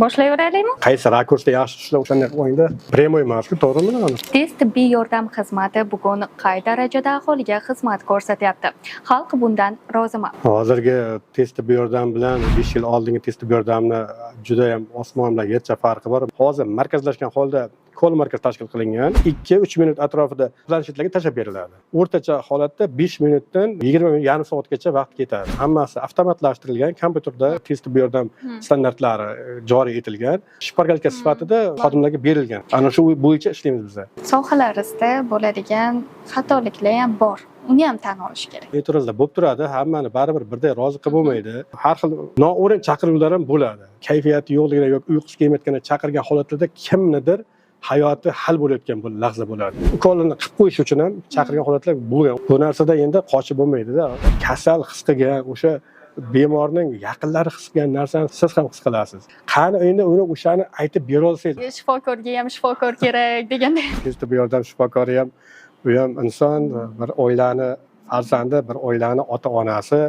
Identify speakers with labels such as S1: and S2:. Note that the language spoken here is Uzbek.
S1: Boshlayveraylikmi?
S2: Qaysi rakursda yaxshi ishlab o'shanday o'yinda prямой emas-ku, to'g'rimi?
S1: Tez tibbiy yordam xizmati bugun qay darajada aholiga xizmat ko'rsatyapti? Xalq bundan rozimi?
S2: Hozirgi tez tibbiy yordam bilan 5 yil oldingi tez tibbiy yordamni juda ham osmon bilan yercha farqi bor. Hozir markazlashgan holda kol markaz tashkil qilingan 2-3 minut atrofida planshetlarga tashab beriladi. O'rtacha holatda 5 minutdan 20 minut, yarim soatgacha vaqt ketadi. Hammasi avtomatlashtirilgan, kompyuterda tez tibbiy yordam standartlari joriy etilgan, shpargalka sifatida xodimlarga berilgan. Ana shu bo'yicha ishlaymiz biz.
S1: Sohalaringizda bo'ladigan xatoliklar ham bor. Uni ham tan olish kerak.
S2: E'tirozlar bo'lib turadi, hammani baribir birday rozi qilib bo'lmaydi. Har xil noo'rin chaqiruvlar ham bo'ladi. Kayfiyati yo'qligida yoki uyqusi kelmayotganda chaqirgan holatlarda kimnidir hayoti hal bo'layotgan lahza bo'ladi. Ukolni qilib qo'yish uchun ham chaqirgan holatlar bo'lgan. Bu narsada endi qochib bo'lmaydi-da. Kasal his qilgan o'sha bemorning yaqinlari his qilgan narsani siz ham his qilasiz. Qani endi uni o'shani aytib bera olsangiz.
S1: Shifokorga ham shifokor kerak deganda.
S2: Tez tibbiy yordam shifokori ham, u ham inson, bir oilani farzandi, bir oilani ota-onasi.